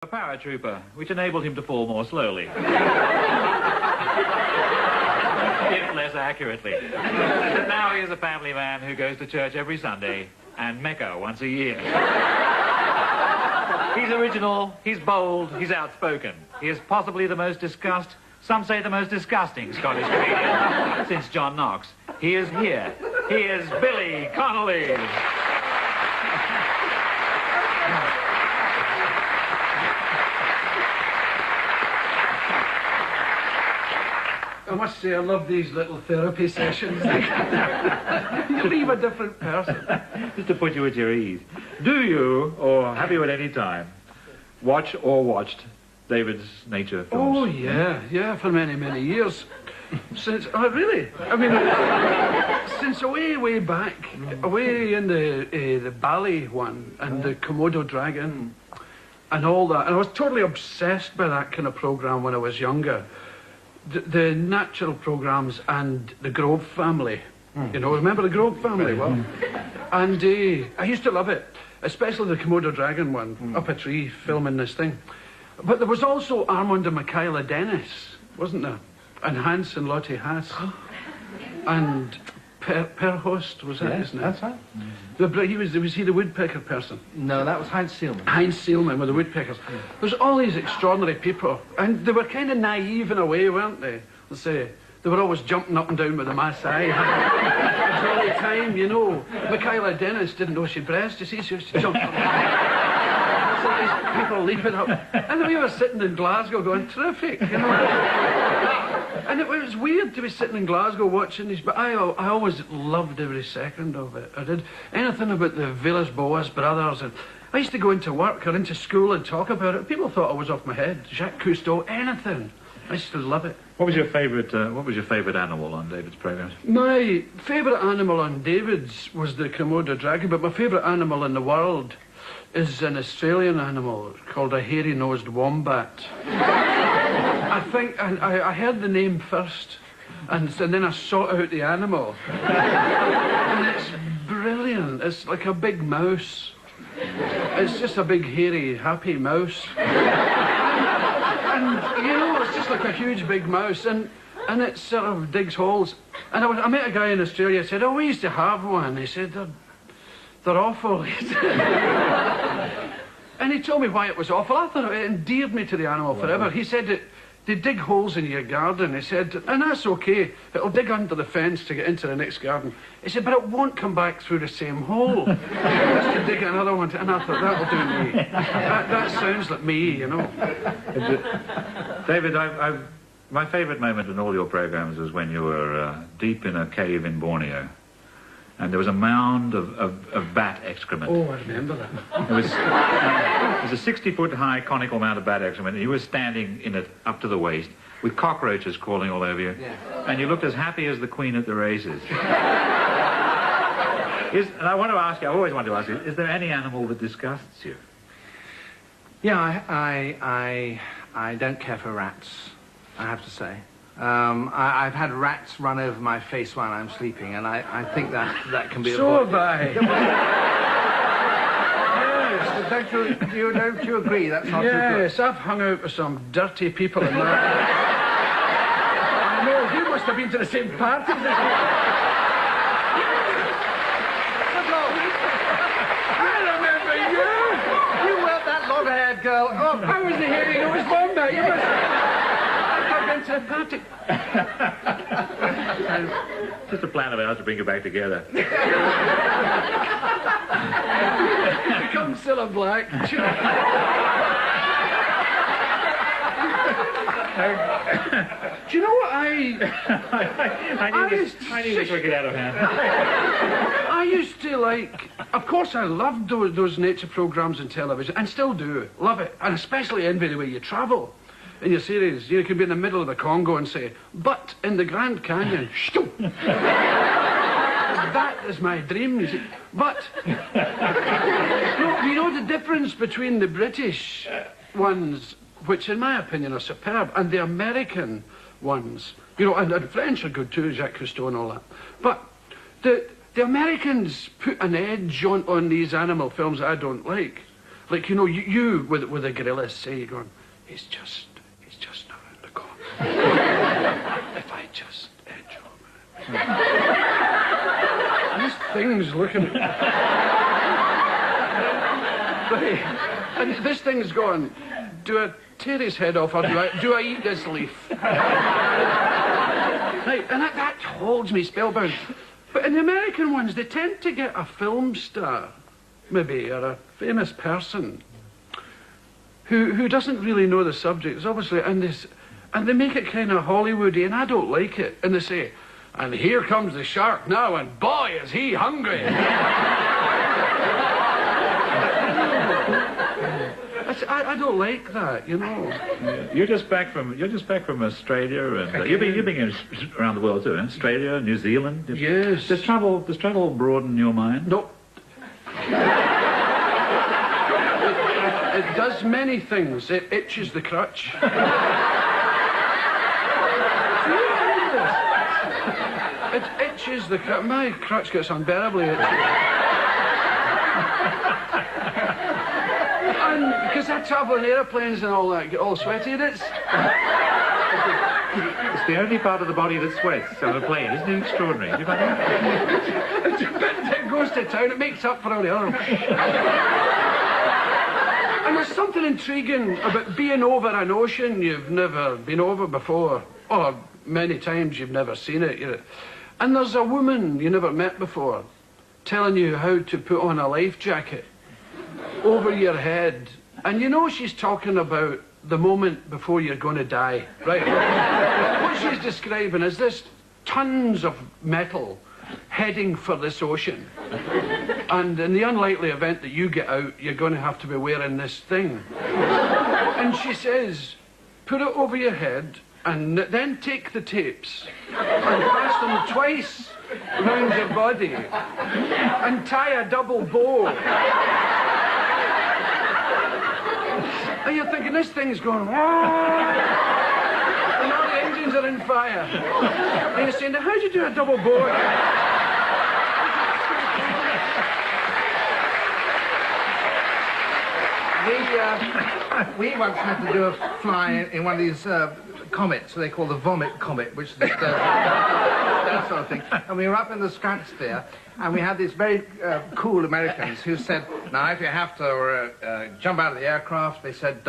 A paratrooper, which enabled him to fall more slowly. If less accurately. But now he is a family man who goes to church every Sunday and Mecca once a year. He's original, he's bold, he's outspoken. He is possibly the most some say the most disgusting Scottish comedian since John Knox. He is here. He is Billy Connolly. I must say, I love these little therapy sessions. You leave a different person. Just to put you at your ease. Do you, or have you at any time, watch or watched David's nature films? Oh, yeah, for many, many years. Since, really? I mean, since way back, away in the Bally one, and the Komodo Dragon, and all that. And I was totally obsessed by that kind of programme when I was younger. The natural programs and the Grove family. You know, remember the Grove family? Well, and I used to love it, especially the Komodo Dragon one, up a tree filming this thing. But there was also Armand and Michaela Dennis, wasn't there? And Hans and Lottie Haas. And Per Host, was that his name? That's right. Was he the woodpecker person? No, that was Heinz Seelman. Heinz Seelman with the woodpeckers. There's all these extraordinary people, and they were kind of naive in a way, weren't they? Let's say they were always jumping up and down with the Maasai. A jolly time, you know. Michaela Dennis didn't know she breast, you see, she used to jump up. So these people leaping up, and we were sitting in Glasgow going, terrific, you know. And it was weird to be sitting in Glasgow watching these, but I always loved every second of it. I did anything about the Villas-Boas brothers, and I used to go into work or into school and talk about it. People thought I was off my head. Jacques Cousteau, anything. I used to love it. What was your favourite animal on David's programmes? My favourite animal on David's was the Komodo Dragon, but my favourite animal in the world is an Australian animal called a hairy-nosed wombat. I think I heard the name first, and then I sought out the animal. And it's brilliant. It's like a big mouse. It's just a big, hairy, happy mouse. And, you know, it's just like a huge, big mouse, and it sort of digs holes. And I met a guy in Australia, said, oh, we used to have one. He said, they're awful. And he told me why it was awful. I thought it endeared me to the animal forever. He said that they dig holes in your garden. He said, and that's okay. It'll dig under the fence to get into the next garden. He said, but it won't come back through the same hole. It has to dig another one. And I thought, that'll do me. That sounds like me, you know. David, my favourite moment in all your programmes was when you were deep in a cave in Borneo. And there was a mound of bat excrement. Oh, I remember that. It was a 60-foot high conical mound of bat excrement, and you were standing in it up to the waist with cockroaches crawling all over you. Yeah. And you looked as happy as the queen at the races. And I want to ask you, I always want to ask you, is there any animal that disgusts you? Yeah, I don't care for rats, I have to say. I've had rats run over my face while I'm sleeping, and I think that can be so avoided. have I. Yes, don't you agree? That's not too good. Yes, I've hung out with some dirty people in that. I know, you must have been to the same party as me. I remember you. You weren't that long-haired girl. Oh, I was the hairy-nosed wombat. You must have to the party. Just a plan of ours to bring you back together. Become Cilla Black. Do you know what I knew this would get out of hand. I used to like, of course I loved those nature programmes on television, and still do, love it, and especially envy the way you travel. In your series, you could be in the middle of the Congo and say, but in the Grand Canyon, that is my dream, you see. But, you know the difference between the British ones, which in my opinion are superb, and the American ones, you know, and French are good too, Jacques Cousteau and all that. But the Americans put an edge on these animal films that I don't like. Like, you know, you with the gorillas say, you're going, he's just around the corner. If I just edge over. And this thing's looking at me. Right. And this thing's going, do I tear his head off or do I eat this leaf? Right, and that holds me spellbound. But in the American ones, they tend to get a film star, maybe, or a famous person who doesn't really know the subjects, obviously, and they make it kind of Hollywoody, and I don't like it. And they say, and here comes the shark now, and boy, is he hungry. I don't like that, you know. Yeah. You're just back from Australia, and you've been around the world too, eh? Australia, New Zealand. Yes. Does travel broaden your mind? No. It does many things. It itches the crutch. It itches the crutch. My crutch gets unbearably itchy. And because I travel in airplanes and all that, get all sweaty, and it's the only part of the body that sweats on a plane. Isn't it extraordinary? Do you find that? It goes to town. It makes up for all the other. And there's something intriguing about being over an ocean you've never been over before, or many times you've never seen it. And there's a woman you never met before telling you how to put on a life jacket over your head. And you know she's talking about the moment before you're going to die, right? What she's describing is this tons of metal heading for this ocean. And in the unlikely event that you get out, you're going to have to be wearing this thing. And she says, put it over your head and then take the tapes and pass them twice round your body and tie a double bow. And you're thinking, this thing's going, and all the engines are in fire. And you're saying, now how do you do a double bow again? We once had to do a fly in one of these comets, they call the vomit comet, which is that sort of thing. And we were up in the stratosphere, and we had these very cool Americans who said, now if you have to jump out of the aircraft, they said,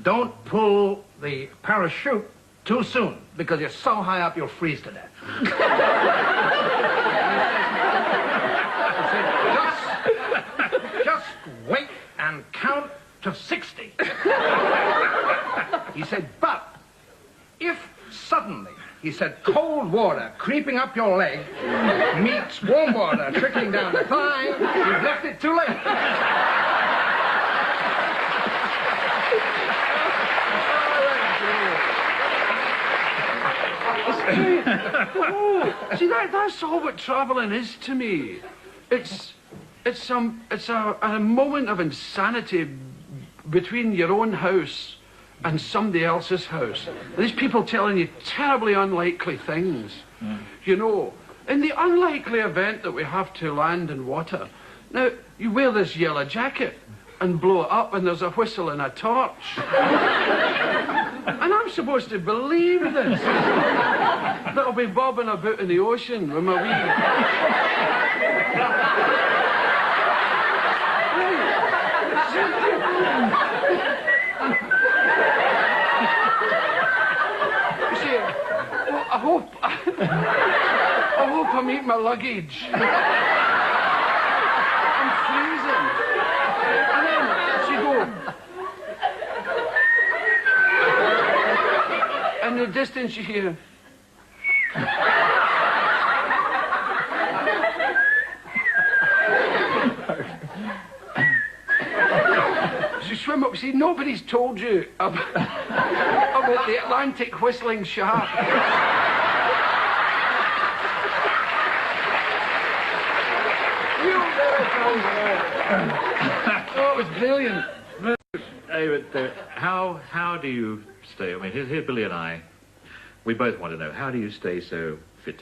don't pull the parachute too soon, because you're so high up you'll freeze to death. Just wait and count to 60. He said, but if suddenly, he said, cold water creeping up your leg meets warm water trickling down the thigh, you've left it too late. See, that's all what travelling is to me. It's a moment of insanity between your own house and somebody else's house. These people telling you terribly unlikely things. You know, in the unlikely event that we have to land in water, now, you wear this yellow jacket and blow it up and there's a whistle and a torch. And I'm supposed to believe this. That'll be bobbing about in the ocean with my wee... You see, I hope I'm eating my luggage. I'm freezing. And then she go. In the distance you hear. You swim up. See, nobody's told you about the Atlantic whistling shark. Oh, it was brilliant. Hey, but how do you stay? I mean, here Billy and I, we both want to know, how do you stay so fit?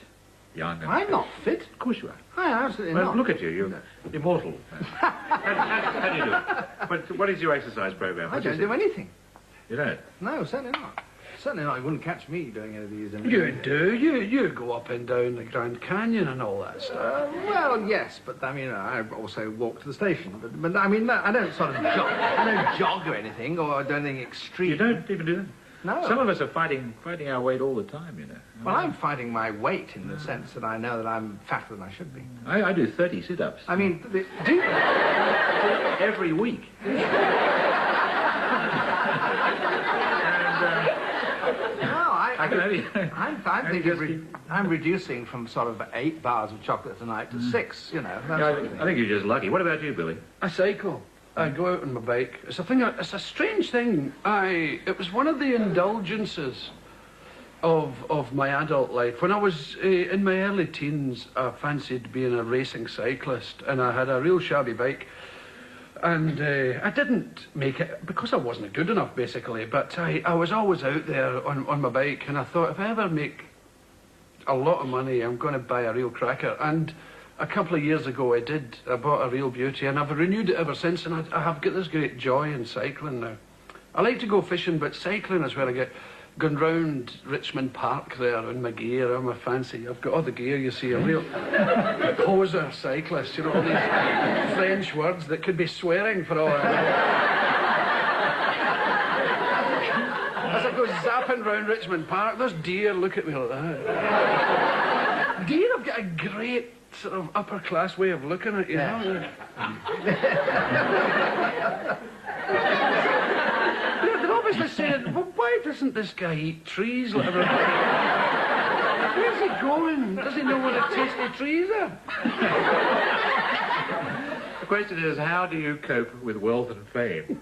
young. And I'm not fit. Of course you are. I am absolutely Well, not. look at you. You're immortal. How do you do? What is your exercise program? I don't do anything. You don't? No, certainly not. Certainly not. You wouldn't catch me doing any of these. You do. You go up and down the Grand Canyon and all that stuff. Well, yes, but I mean, I also walk to the station. But I mean, no, I don't sort of jog. I don't jog or anything, or do anything extreme. You don't even do that? No. Some of us are fighting our weight all the time, you know. Well, I'm fighting my weight in the sense that I know that I'm fatter than I should be. I do 30 sit-ups. I mean, Every week. I'm reducing from sort of 8 bars of chocolate tonight to 6, you know. I think you're just lucky. What about you, Billy? I cycle. I go out on my bike. It's a thing. It's a strange thing. It was one of the indulgences of my adult life. When I was in my early teens, I fancied being a racing cyclist, and I had a real shabby bike. And I didn't make it because I wasn't good enough, basically. But I was always out there on my bike, and I thought, if I ever make a lot of money, I'm going to buy a real cracker. And a couple of years ago, I did. I bought a real beauty, and I've renewed it ever since, and I have got this great joy in cycling now. I like to go fishing, but cycling is where I get going round Richmond Park there in my gear. I'm a fancy. I've got all the gear, you see, a real poser cyclist, you know, all these French words that could be swearing for all I know. As I go zapping round Richmond Park, there's deer look at me like that. Deer have got a great sort of upper class way of looking at you, know? They're obviously saying, well, why doesn't this guy eat trees like everybody? Where's he going? Does he know what a tasty trees are? The question is, how do you cope with wealth and fame?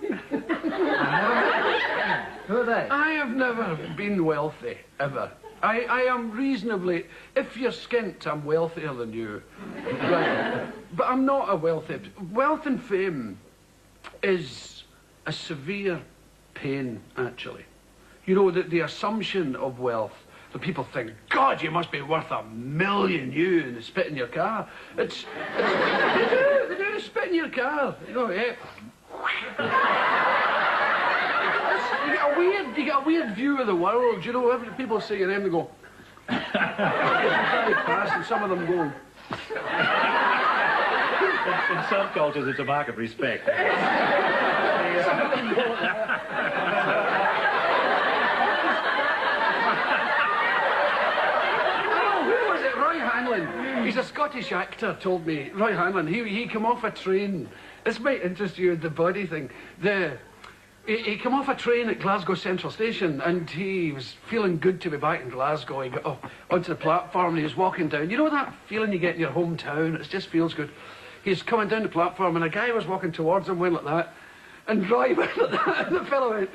Who are they? I have never been wealthy, ever. I am reasonably... If you're skint, I'm wealthier than you. Right. But I'm not a wealthy... Wealth and fame is a severe pain, actually. You know, the assumption of wealth, that people think, God, you must be worth $1 million, you, and they spit in your car. They do spit in your car. You know, yeah. You get a weird view of the world, you know. People say your name, they go... very fast, and some of them go... In some cultures, it's a mark of respect. He's a Scottish actor, told me. Roy Hanlon, he came off a train. This might interest you, the body thing. He came off a train at Glasgow Central Station, and he was feeling good to be back in Glasgow. He got onto the platform, and he was walking down. You know that feeling you get in your hometown? It just feels good. He's coming down the platform, and a guy was walking towards him, went like that, and Roy went like that, and the fellow went...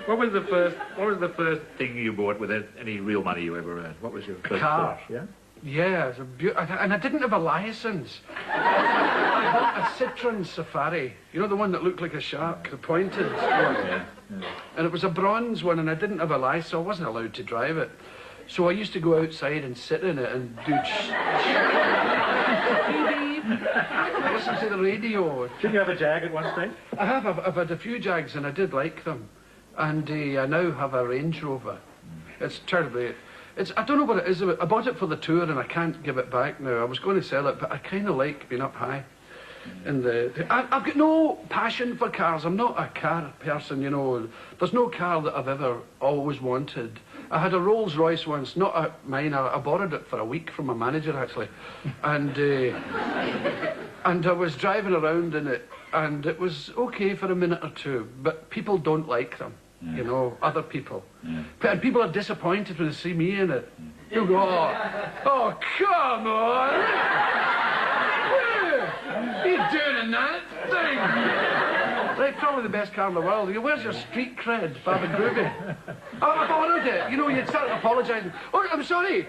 What was the first thing you bought with any real money you ever earned? What was your first car? Porsche, yeah? Yeah, it's and I didn't have a license. I bought a Citroen Safari. You know, the one that looked like a shark, the pointed one. Yeah. And it was a bronze one, and I didn't have a license, so I wasn't allowed to drive it. So I used to go outside and sit in it and do... listen to the radio. Did you have a Jag at one stage? I have. I've had a few Jags, and I did like them. And I now have a Range Rover. It's terribly... I don't know what it is. I bought it for the tour, and I can't give it back now. I was going to sell it, but I kind of like being up high. And I've got no passion for cars. I'm not a car person, you know. There's no car that I've ever always wanted. I had a Rolls Royce once, not mine. I borrowed it for a week from my manager, actually. And I was driving around in it, and it was okay for a minute or two, but people don't like them. Yeah. You know, other people. Yeah. And people are disappointed when they see me in it. They'll go, oh, come on! What are you doing in that thing? Right, probably the best car in the world. Where's your street cred, Bab and Groovy? Oh, I borrowed it. You know, you'd start apologising. Oh, I'm sorry.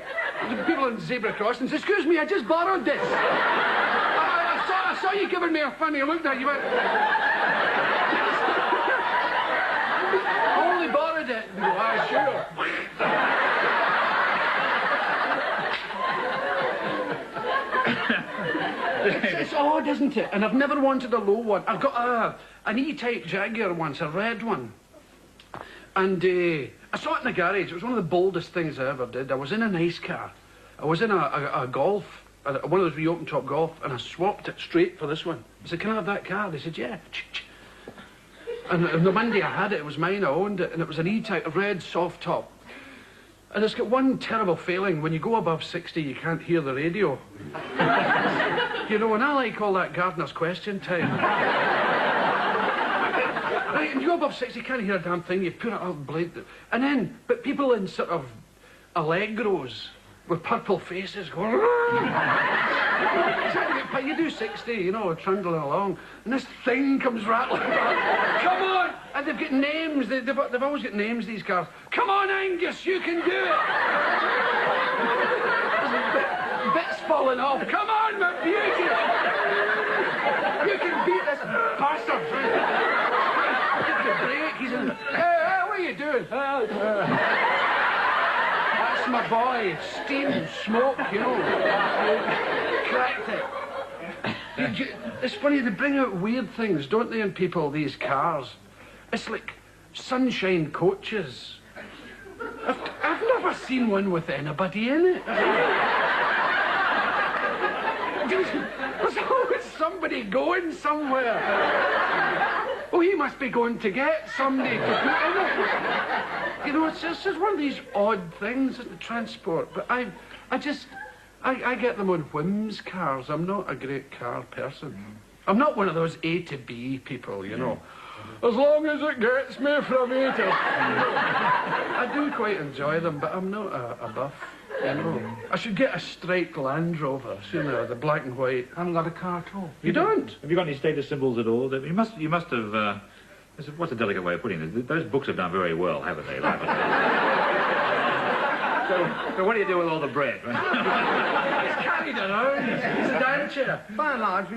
The people in zebra crossings, excuse me, I just borrowed this. I saw you giving me a funny look there. You went... Only borrowed it. Why, sure. It's odd, isn't it? And I've never wanted a low one. I've got an E-type Jaguar once, a red one. And I saw it in the garage. It was one of the boldest things I ever did. I was in a nice car. I was in a Golf, one of those re-open-top Golf, and I swapped it straight for this one. I said, can I have that car? They said, yeah. And the Monday I had it, it was mine, I owned it, and it was an E-type, a red soft top. And it's got one terrible failing. When you go above 60, you can't hear the radio. You know, and I like all that gardener's question time. Right, and you go above 60, you can't hear a damn thing. You put it up, blade. And then, but people in sort of Allegros with purple faces going... You do 60, you know, trundling along, and this thing comes rattling back. Come on! And they've got names. They've always got names, these cars. Come on, Angus, you can do it! Bits falling off. Come on, my beauty! You can beat this bastard! Get the brake. He's in... Hey, what are you doing? That's my boy. Steam, smoke, you know. Cracked it. It's funny, they bring out weird things, don't they, in people, these cars? It's like sunshine coaches. I've never seen one with anybody in it. There's always somebody going somewhere. Oh, he must be going to get somebody to put in it. You know, it's just one of these odd things at the transport. But I get them on whims, cars. I'm not a great car person. I'm not one of those A to B people, you know. As long as it gets me from A to... I do quite enjoy them, but I'm not a buff, you know. I should get a straight Land Rover, you know, the black and white. I haven't got a car at all. You don't? Have you got any status symbols at all? You must have... what's a delicate way of putting it? Those books have done very well, haven't they? So what do you do with all the bread? It's carried around. It's a down chair. By and large,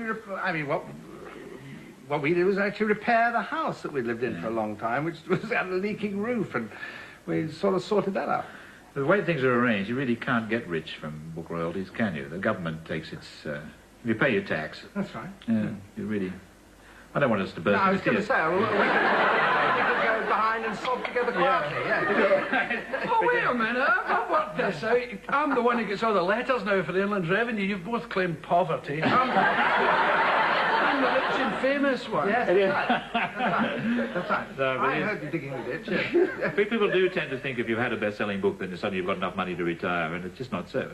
what we did was actually repair the house that we'd lived in for a long time, which was had a leaking roof, and we sort of sorted that out. The way things are arranged, you really can't get rich from book royalties, can you? The government takes its... you pay your tax. That's right. Yeah, you really... I don't want us to burst. No, I was going to say, we could go behind and sob together quietly, yeah. Oh, wait a minute, I've worked this out. I'm the one who gets all the letters now for the Inland Revenue. You've both claimed poverty. I'm the rich and famous one. Yes, that's right. No, I heard you digging the ditch, yes. People do tend to think if you've had a best-selling book, then suddenly you've got enough money to retire, and it's just not so.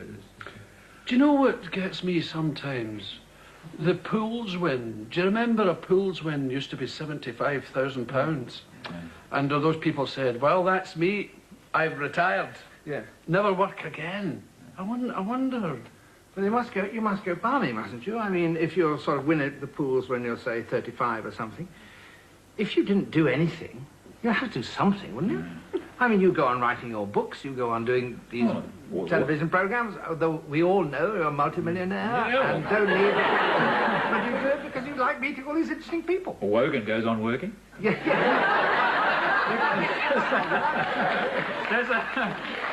Do you know what gets me sometimes? The pools win. Do you remember a pools win used to be £75,000? Yeah. And those people said, well, that's me. I've retired. Yeah. Never work again. I wondered. But you must go balmy, mustn't you? I mean, if you're sort of win at the pools when you're, say, 35 or something, if you didn't do anything, you'd have to do something, wouldn't you? I mean, you go on writing your books, you go on doing these television programs, although we all know you're a multimillionaire and don't need it. But you do it because you like meeting all these interesting people. Well, Wogan goes on working. Yeah.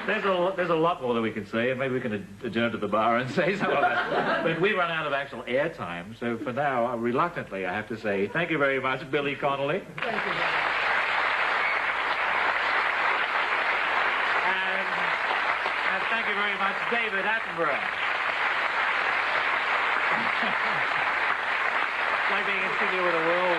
There's a lot more that we can say, and maybe we can adjourn to the bar and say some of that. But we run out of actual airtime, so for now, reluctantly, I have to say thank you very much, Billy Connolly. Thank you. And thank you very much, David Attenborough. It's like being in studio with a world.